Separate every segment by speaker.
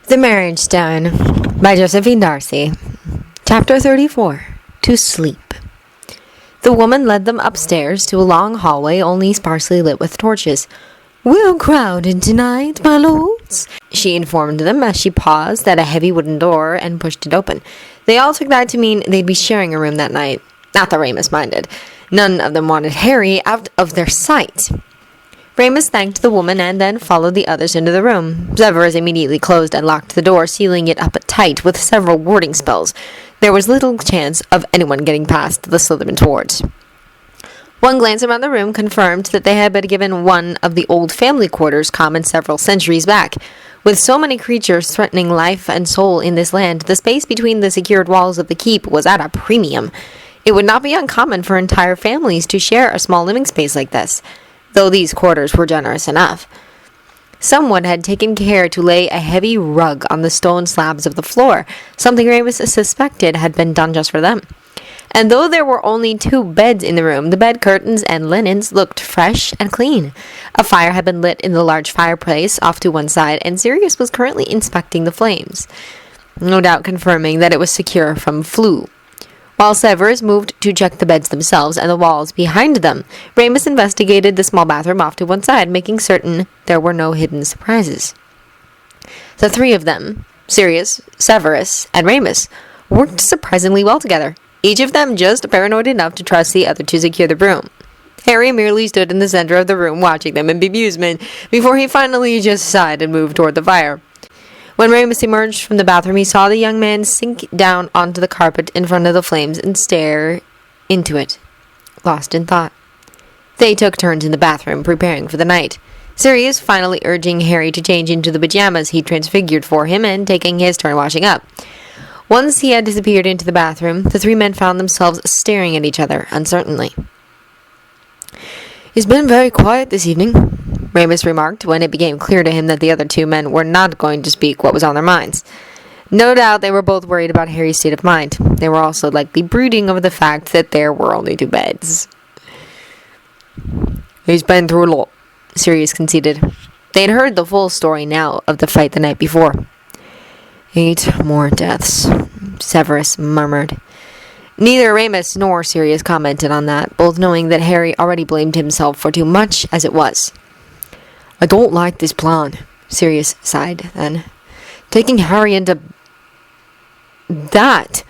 Speaker 1: The Marriage Stone by Josephine Darcy. Chapter 34. To Sleep. The woman led them upstairs to a long hallway only sparsely lit with torches. "We're crowded tonight, my lords," she informed them as she paused at a heavy wooden door and pushed it open. They all took that to mean they'd be sharing a room that night. Not that Remus minded. None of them wanted Harry out of their sight. Remus thanked the woman and then followed the others into the room. Severus immediately closed and locked the door, sealing it up tight with several warding spells. There was little chance of anyone getting past the Slytherin's wards. One glance around the room confirmed that they had been given one of the old family quarters common several centuries back. With so many creatures threatening life and soul in this land, the space between the secured walls of the keep was at a premium. It would not be uncommon for entire families to share a small living space like this, though these quarters were generous enough. Someone had taken care to lay a heavy rug on the stone slabs of the floor, something Remus suspected had been done just for them. And though there were only 2 beds in the room, the bed curtains and linens looked fresh and clean. A fire had been lit in the large fireplace off to one side, and Sirius was currently inspecting the flames, no doubt confirming that it was secure from flue. While Severus moved to check the beds themselves and the walls behind them, Remus investigated the small bathroom off to one side, making certain there were no hidden surprises. The 3 of them, Sirius, Severus, and Remus, worked surprisingly well together, each of them just paranoid enough to trust the other to secure the room. Harry merely stood in the center of the room watching them in bemusement before he finally just sighed and moved toward the fire. When Remus emerged from the bathroom, he saw the young man sink down onto the carpet in front of the flames and stare into it, lost in thought. They took turns in the bathroom, preparing for the night, Sirius finally urging Harry to change into the pajamas he'd transfigured for him and taking his turn washing up. Once he had disappeared into the bathroom, the 3 men found themselves staring at each other uncertainly. "It's been very quiet this evening," Remus remarked when it became clear to him that the other 2 men were not going to speak what was on their minds. No doubt they were both worried about Harry's state of mind. They were also likely brooding over the fact that there were only 2 beds. "He's been through a lot," Sirius conceded. They had heard the full story now of the fight the night before. 8 more deaths," Severus murmured. Neither Remus nor Sirius commented on that, both knowing that Harry already blamed himself for too much as it was. "I don't like this plan," Sirius sighed then. "Taking Harry into that."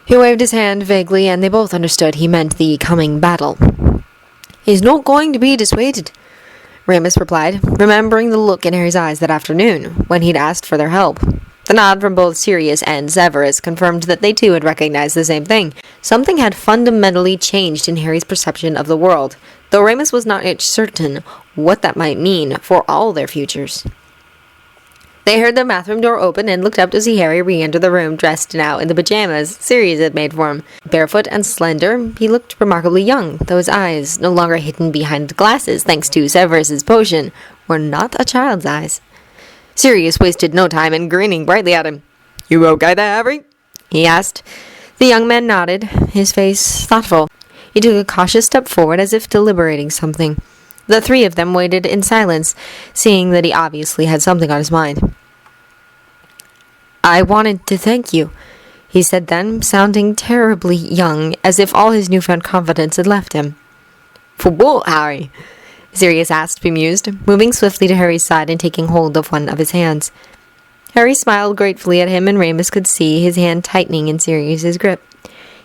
Speaker 1: He waved his hand vaguely, and they both understood he meant the coming battle. "He's not going to be dissuaded," Remus replied, remembering the look in Harry's eyes that afternoon when he'd asked for their help. The nod from both Sirius and Severus confirmed that they too had recognized the same thing. Something had fundamentally changed in Harry's perception of the world, though Remus was not yet certain what that might mean for all their futures. They heard the bathroom door open and looked up to see Harry re-enter the room dressed now in the pajamas Sirius had made for him. Barefoot and slender, he looked remarkably young, though his eyes, no longer hidden behind glasses thanks to Severus's potion, were not a child's eyes. Sirius wasted no time in grinning brightly at him. "You okay there, Harry?" he asked. The young man nodded, his face thoughtful. He took a cautious step forward as if deliberating something. The 3 of them waited in silence, seeing that he obviously had something on his mind. "I wanted to thank you," he said then, sounding terribly young, as if all his newfound confidence had left him. "For what, Harry?" Sirius asked, bemused, moving swiftly to Harry's side and taking hold of one of his hands. Harry smiled gratefully at him, and Remus could see his hand tightening in Sirius's grip.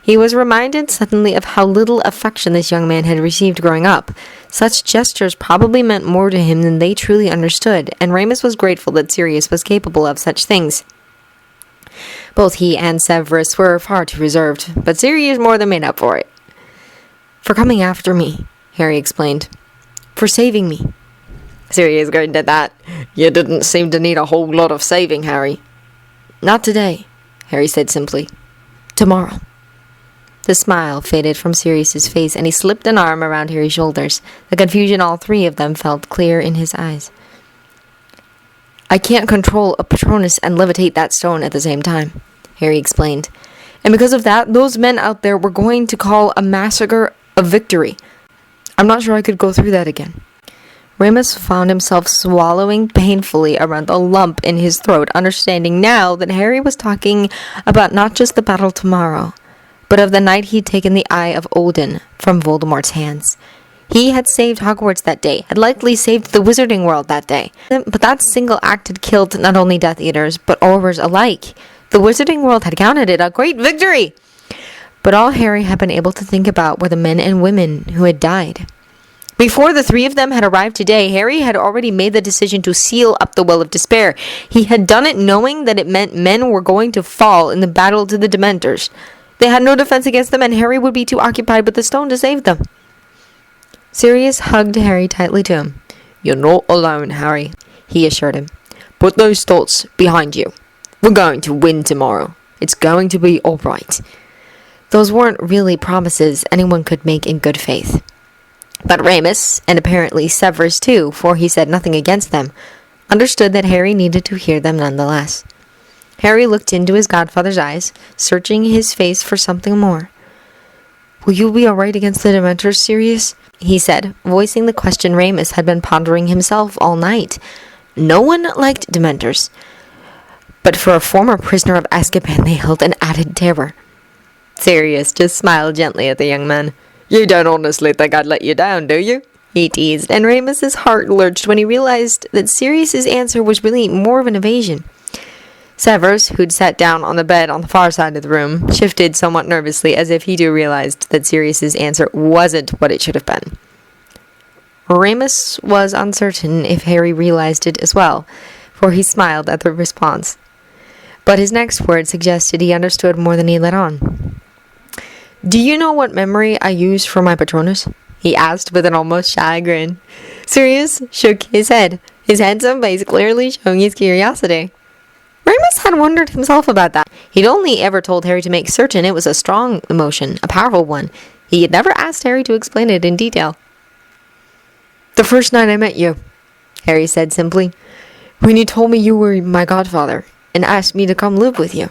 Speaker 1: He was reminded suddenly of how little affection this young man had received growing up. Such gestures probably meant more to him than they truly understood, and Remus was grateful that Sirius was capable of such things. Both he and Severus were far too reserved, but Sirius more than made up for it. "For coming after me," Harry explained. "For saving me." Sirius grinned at that. "You didn't seem to need a whole lot of saving, Harry." "Not today," Harry said simply. "Tomorrow." The smile faded from Sirius's face, and he slipped an arm around Harry's shoulders. The confusion all 3 of them felt clear in his eyes. "I can't control a Patronus and levitate that stone at the same time," Harry explained. "And because of that, those men out there were going to call a massacre a victory. I'm not sure I could go through that again." Remus found himself swallowing painfully around the lump in his throat, understanding now that Harry was talking about not just the battle tomorrow, but of the night he'd taken the Eye of Odin from Voldemort's hands. He had saved Hogwarts that day, had likely saved the Wizarding World that day. But that single act had killed not only Death Eaters, but Aurors alike. The Wizarding World had counted it a great victory! But all Harry had been able to think about were the men and women who had died. Before the three of them had arrived today, Harry had already made the decision to seal up the Well of Despair. He had done it knowing that it meant men were going to fall in the battle to the Dementors. They had no defense against them, and Harry would be too occupied with the stone to save them. Sirius hugged Harry tightly to him. "You're not alone, Harry," he assured him. "Put those thoughts behind you. We're going to win tomorrow. It's going to be all right." Those weren't really promises anyone could make in good faith. But Remus, and apparently Severus too, for he said nothing against them, understood that Harry needed to hear them nonetheless. Harry looked into his godfather's eyes, searching his face for something more. "Will you be all right against the Dementors, Sirius?" he said, voicing the question Remus had been pondering himself all night. No one liked Dementors, but for a former prisoner of Azkaban they held an added terror. Sirius just smiled gently at the young man. "You don't honestly think I'd let you down, do you?" he teased, and Remus's heart lurched when he realized that Sirius's answer was really more of an evasion. Severus, who'd sat down on the bed on the far side of the room, shifted somewhat nervously as if he too realized that Sirius's answer wasn't what it should have been. Remus was uncertain if Harry realized it as well, for he smiled at the response. But his next word suggested he understood more than he let on. "Do you know what memory I use for my Patronus?" he asked with an almost shy grin. Sirius shook his head, his handsome face clearly showing his curiosity. Remus had wondered himself about that. He'd only ever told Harry to make certain it was a strong emotion, a powerful one. He had never asked Harry to explain it in detail. "The first night I met you," Harry said simply, "when you told me you were my godfather and asked me to come live with you."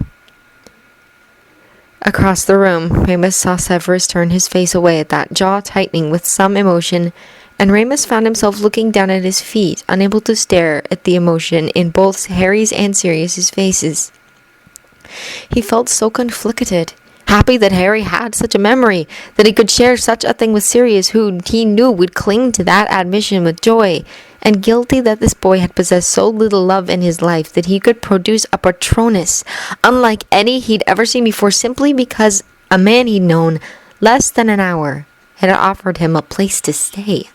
Speaker 1: Across the room, Remus saw Severus turn his face away at that, jaw tightening with some emotion, and Remus found himself looking down at his feet, unable to stare at the emotion in both Harry's and Sirius's faces. He felt so conflicted, happy that Harry had such a memory, that he could share such a thing with Sirius, who he knew would cling to that admission with joy, and guilty that this boy had possessed so little love in his life that he could produce a Patronus, unlike any he'd ever seen before, simply because a man he'd known less than an hour had offered him a place to stay.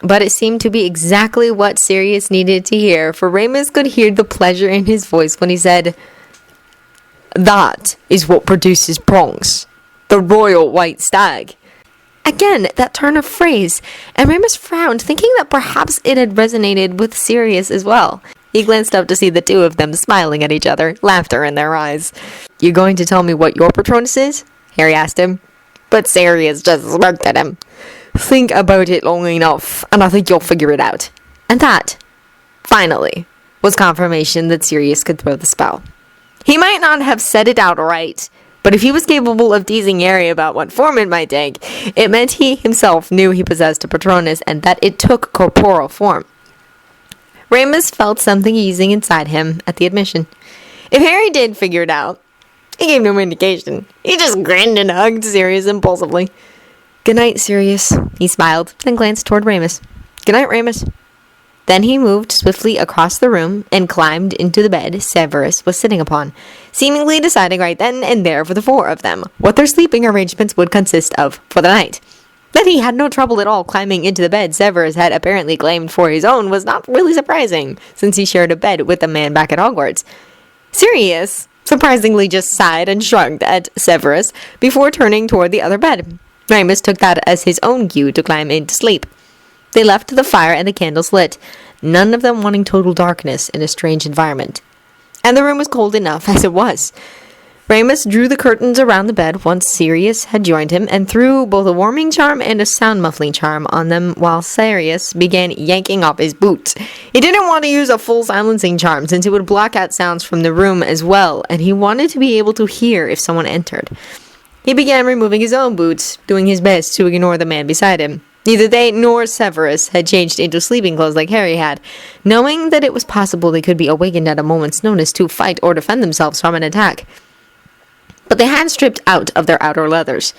Speaker 1: But it seemed to be exactly what Sirius needed to hear, for Remus could hear the pleasure in his voice when he said, "That is what produces prongs. The royal white stag." Again, that turn of phrase, and Remus frowned, thinking that perhaps it had resonated with Sirius as well. He glanced up to see the two of them smiling at each other, laughter in their eyes. "You going to tell me what your Patronus is?" Harry asked him. But Sirius just smirked at him. "Think about it long enough, and I think you'll figure it out." And that, finally, was confirmation that Sirius could throw the spell. He might not have said it outright, but if he was capable of teasing Harry about what form it might take, it meant he himself knew he possessed a Patronus and that it took corporal form. Remus felt something easing inside him at the admission. If Harry did figure it out, he gave no indication. He just grinned and hugged Sirius impulsively. "Good night, Sirius," he smiled, then glanced toward Remus. "Good night, Remus." Then he moved swiftly across the room and climbed into the bed Severus was sitting upon, seemingly deciding right then and there for the four of them what their sleeping arrangements would consist of for the night. That he had no trouble at all climbing into the bed Severus had apparently claimed for his own was not really surprising, since he shared a bed with the man back at Hogwarts. Sirius surprisingly just sighed and shrugged at Severus before turning toward the other bed. Remus took that as his own cue to climb in to sleep. They left the fire and the candles lit, none of them wanting total darkness in a strange environment. And the room was cold enough as it was. Remus drew the curtains around the bed once Sirius had joined him and threw both a warming charm and a sound muffling charm on them while Sirius began yanking off his boots. He didn't want to use a full silencing charm since it would block out sounds from the room as well, and he wanted to be able to hear if someone entered. He began removing his own boots, doing his best to ignore the man beside him. Neither they nor Severus had changed into sleeping clothes like Harry had, knowing that it was possible they could be awakened at a moment's notice to fight or defend themselves from an attack. But they had stripped out of their outer leathers.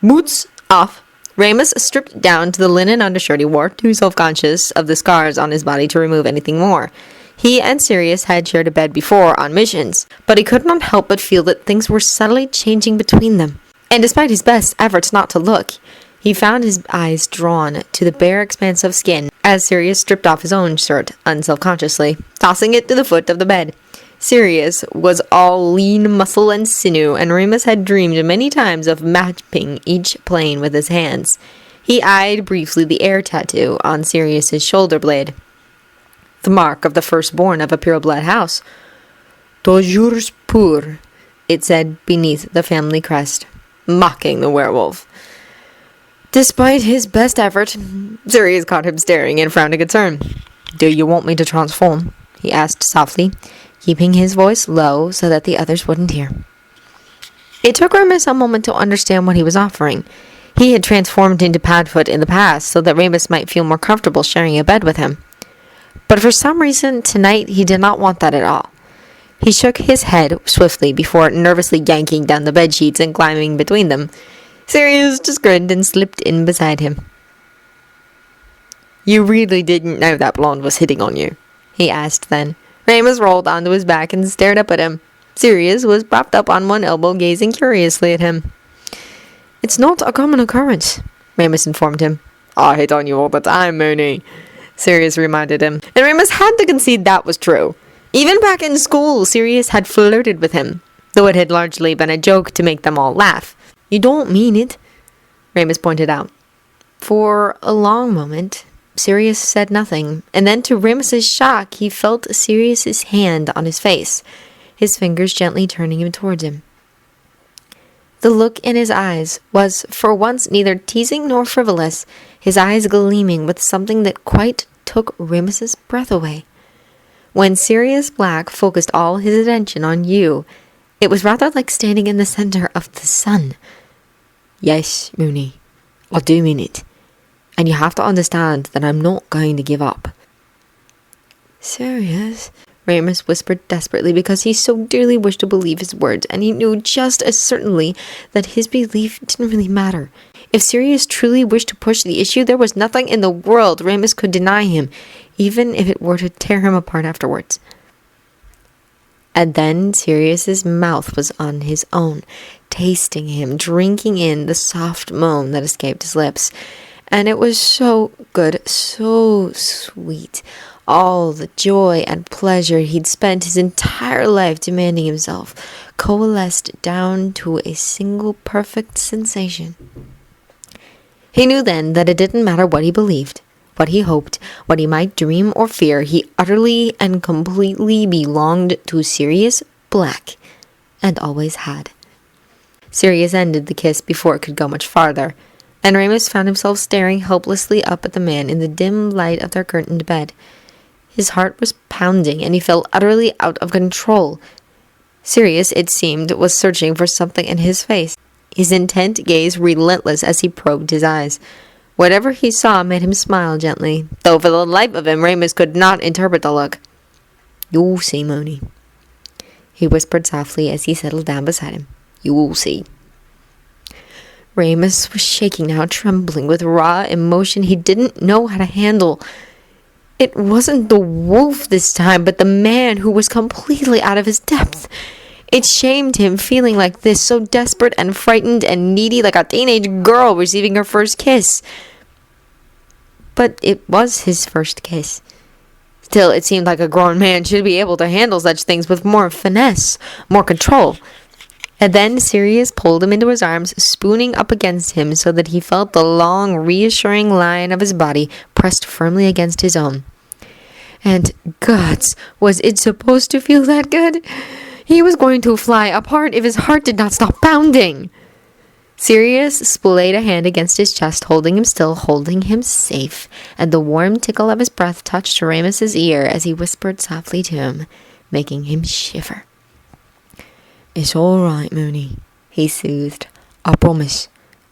Speaker 1: Boots off, Remus stripped down to the linen undershirt he wore, too self-conscious of the scars on his body to remove anything more. He and Sirius had shared a bed before on missions, but he could not help but feel that things were subtly changing between them. And despite his best efforts not to look, he found his eyes drawn to the bare expanse of skin as Sirius stripped off his own shirt unselfconsciously, tossing it to the foot of the bed. Sirius was all lean muscle and sinew, and Remus had dreamed many times of mapping each plane with his hands. He eyed briefly the air tattoo on Sirius's shoulder blade, the mark of the firstborn of a pure-blood house. "Toujours pur," it said beneath the family crest, mocking the werewolf. Despite his best effort, Sirius caught him staring and frowned in concern. "Do you want me to transform?" he asked softly, keeping his voice low so that the others wouldn't hear. It took Remus a moment to understand what he was offering. He had transformed into Padfoot in the past so that Remus might feel more comfortable sharing a bed with him. But for some reason, tonight he did not want that at all. He shook his head swiftly before nervously yanking down the bedsheets and climbing between them. Sirius just grinned and slipped in beside him. "You really didn't know that blonde was hitting on you?" he asked then. Remus rolled onto his back and stared up at him. Sirius was propped up on one elbow, gazing curiously at him. "It's not a common occurrence," Remus informed him. "I hit on you all the time, Mooney," Sirius reminded him. And Remus had to concede that was true. Even back in school, Sirius had flirted with him, though it had largely been a joke to make them all laugh. "You don't mean it," Remus pointed out. For a long moment, Sirius said nothing, and then to Remus's shock, he felt Sirius's hand on his face, his fingers gently turning him towards him. The look in his eyes was, for once, neither teasing nor frivolous, his eyes gleaming with something that quite took Remus's breath away. When Sirius Black focused all his attention on you, it was rather like standing in the center of the sun. "Yes, Mooney, I do mean it. And you have to understand that I'm not going to give up." "Sirius," Remus whispered desperately because he so dearly wished to believe his words, and he knew just as certainly that his belief didn't really matter. If Sirius truly wished to push the issue, there was nothing in the world Remus could deny him, even if it were to tear him apart afterwards. And then Sirius's mouth was on his own, tasting him, drinking in the soft moan that escaped his lips. And it was so good, so sweet. All the joy and pleasure he'd spent his entire life demanding himself coalesced down to a single perfect sensation. He knew then that it didn't matter what he believed, what he hoped, what he might dream or fear. He utterly and completely belonged to Sirius Black, and always had. Sirius ended the kiss before it could go much farther, and Remus found himself staring helplessly up at the man in the dim light of their curtained bed. His heart was pounding, and he felt utterly out of control. Sirius, it seemed, was searching for something in his face, his intent gaze relentless as he probed his eyes. Whatever he saw made him smile gently, though for the life of him Remus could not interpret the look. "You'll see, Mooney," he whispered softly as he settled down beside him. "You'll see." Remus was shaking now, trembling with raw emotion he didn't know how to handle. It wasn't the wolf this time, but the man who was completely out of his depth. It shamed him feeling like this, so desperate and frightened and needy, like a teenage girl receiving her first kiss. But it was his first kiss. Still, it seemed like a grown man should be able to handle such things with more finesse, more control. And then Sirius pulled him into his arms, spooning up against him so that he felt the long, reassuring line of his body pressed firmly against his own. And, gods, was it supposed to feel that good? He was going to fly apart if his heart did not stop pounding. Sirius splayed a hand against his chest, holding him still, holding him safe, and the warm tickle of his breath touched Remus's ear as he whispered softly to him, making him shiver. "It's all right, Mooney," he soothed. "I promise.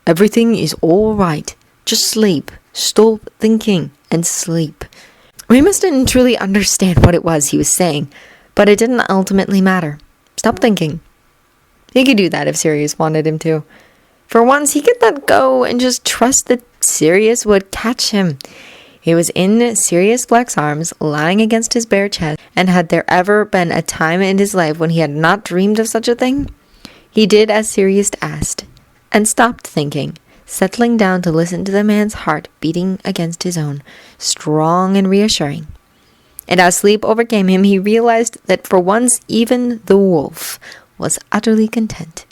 Speaker 1: Everything is all right. Just sleep, Stop thinking and sleep. Remus didn't truly understand what it was he was saying, but it didn't ultimately matter. Stop thinking. He could do that if Sirius wanted him to. For once, he could let go and just trust that Sirius would catch him. He was in Sirius Black's arms, lying against his bare chest, and had there ever been a time in his life when he had not dreamed of such a thing? He did as Sirius asked, and stopped thinking, settling down to listen to the man's heart beating against his own, strong and reassuring. And as sleep overcame him, he realized that for once even the wolf was utterly content.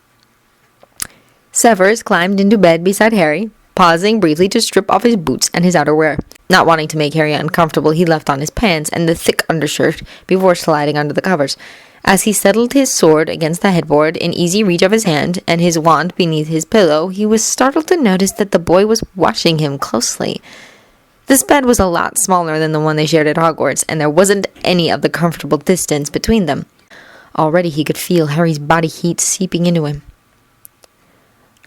Speaker 1: Severus climbed into bed beside Harry, pausing briefly to strip off his boots and his outerwear. Not wanting to make Harry uncomfortable, he left on his pants and the thick undershirt before sliding under the covers. As he settled his sword against the headboard in easy reach of his hand and his wand beneath his pillow, he was startled to notice that the boy was watching him closely. This bed was a lot smaller than the one they shared at Hogwarts, and there wasn't any of the comfortable distance between them. Already he could feel Harry's body heat seeping into him.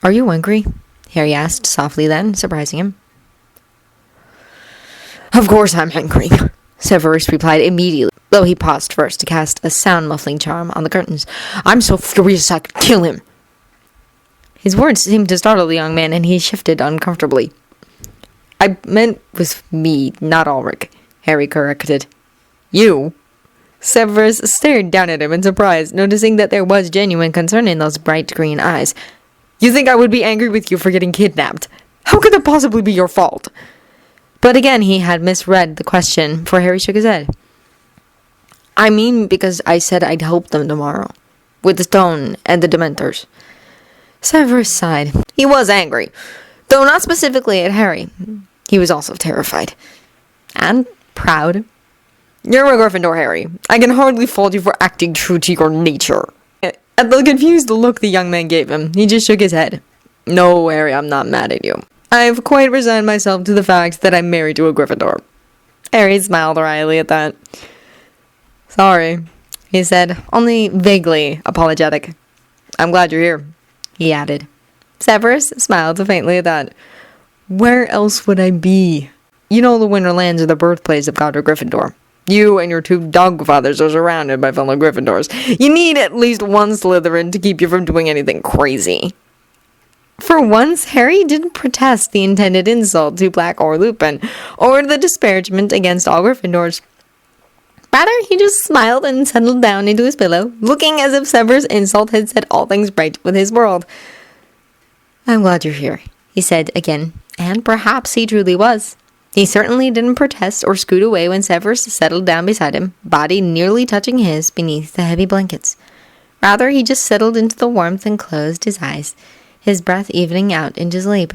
Speaker 1: "Are you hungry?" Harry asked softly then, surprising him. "Of course I'm hungry," Severus replied immediately, though he paused first to cast a sound-muffling charm on the curtains. "I'm so furious I could kill him." His words seemed to startle the young man, and he shifted uncomfortably. "I meant with me, not Ulrich," Harry corrected. "You?" Severus stared down at him in surprise, noticing that there was genuine concern in those bright green eyes. "You think I would be angry with you for getting kidnapped? How could that possibly be your fault?" But again he had misread the question, for Harry shook his head. "I mean because I said I'd help them tomorrow, with the stone and the Dementors." Severus sighed. He was angry, though not specifically at Harry. He was also terrified. And proud. "You're a Gryffindor, Harry. I can hardly fault you for acting true to your nature." At the confused look the young man gave him, he just shook his head. "No, Harry, I'm not mad at you. I've quite resigned myself to the fact that I'm married to a Gryffindor." Harry smiled wryly at that. "Sorry," he said, only vaguely apologetic. "I'm glad you're here," he added. Severus smiled faintly at that. "Where else would I be? You know the Winterlands are the birthplace of Godric Gryffindor. You and your two dogfathers are surrounded by fellow Gryffindors. You need at least one Slytherin to keep you from doing anything crazy." For once, Harry didn't protest the intended insult to Black or Lupin, or the disparagement against all Gryffindors. Rather, he just smiled and settled down into his pillow, looking as if Severus' insult had set all things right with his world. "I'm glad you're here," he said again, and perhaps he truly was. He certainly didn't protest or scoot away when Severus settled down beside him, body nearly touching his beneath the heavy blankets. Rather, he just settled into the warmth and closed his eyes, his breath evening out into sleep.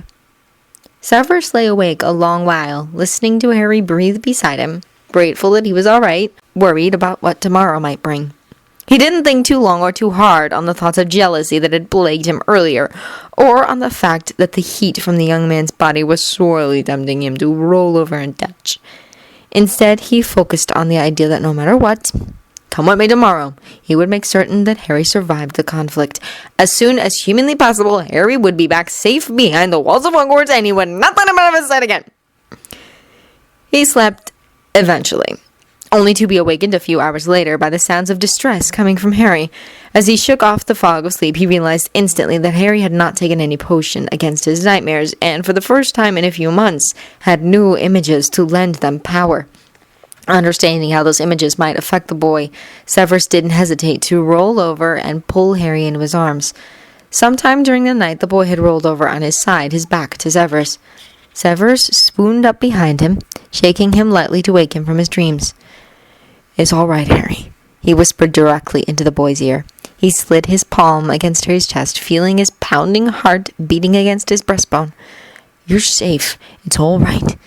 Speaker 1: Severus lay awake a long while, listening to Harry breathe beside him, grateful that he was all right, worried about what tomorrow might bring. He didn't think too long or too hard on the thoughts of jealousy that had plagued him earlier, or on the fact that the heat from the young man's body was sorely tempting him to roll over and touch. Instead, he focused on the idea that no matter what, come what may tomorrow, he would make certain that Harry survived the conflict. As soon as humanly possible, Harry would be back safe behind the walls of Hogwarts, and he would not let him out of his sight again. He slept eventually, only to be awakened a few hours later by the sounds of distress coming from Harry. As he shook off the fog of sleep, he realized instantly that Harry had not taken any potion against his nightmares, and for the first time in a few months, had new images to lend them power. Understanding how those images might affect the boy, Severus didn't hesitate to roll over and pull Harry into his arms. Sometime during the night, the boy had rolled over on his side, his back to Severus. Severus swooned up behind him, shaking him lightly to wake him from his dreams. "It's all right, Harry," he whispered directly into the boy's ear. He slid his palm against Harry's chest, feeling his pounding heart beating against his breastbone. "You're safe. It's all right."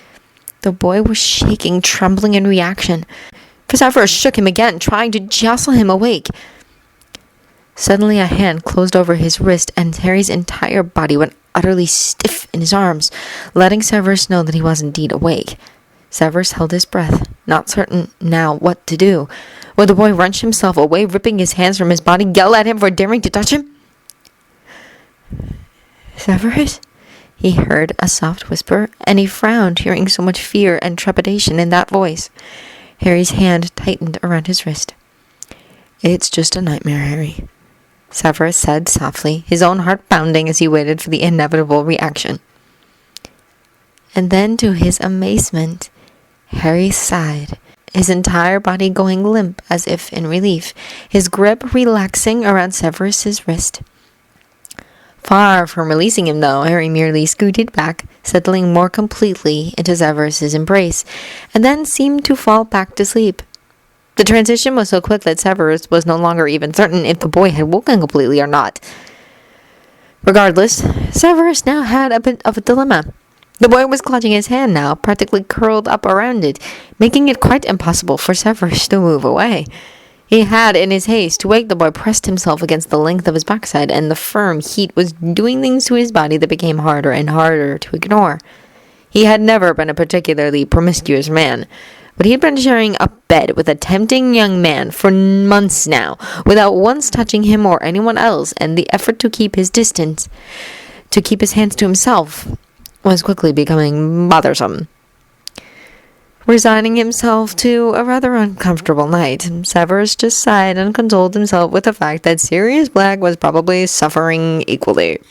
Speaker 1: The boy was shaking, trembling in reaction. Severus shook him again, trying to jostle him awake. Suddenly a hand closed over his wrist, and Harry's entire body went utterly stiff in his arms, letting Severus know that he was indeed awake. Severus held his breath, not certain now what to do. Would the boy wrench himself away, ripping his hands from his body, yell at him for daring to touch him? "Severus?" He heard a soft whisper, and he frowned, hearing so much fear and trepidation in that voice. Harry's hand tightened around his wrist. "It's just a nightmare, Harry," Severus said softly, his own heart pounding as he waited for the inevitable reaction. And then, to his amazement, Harry sighed, his entire body going limp as if in relief, his grip relaxing around Severus's wrist. Far from releasing him, though, Harry merely scooted back, settling more completely into Severus's embrace, and then seemed to fall back to sleep. The transition was so quick that Severus was no longer even certain if the boy had woken completely or not. Regardless, Severus now had a bit of a dilemma. The boy was clutching his hand now, practically curled up around it, making it quite impossible for Severus to move away. He had, in his haste to wake the boy, pressed himself against the length of his backside, and the firm heat was doing things to his body that became harder and harder to ignore. He had never been a particularly promiscuous man, but he had been sharing a bed with a tempting young man for months now, without once touching him or anyone else, and the effort to keep his distance, to keep his hands to himself, was quickly becoming bothersome. Resigning himself to a rather uncomfortable night, Severus just sighed and consoled himself with the fact that Sirius Black was probably suffering equally.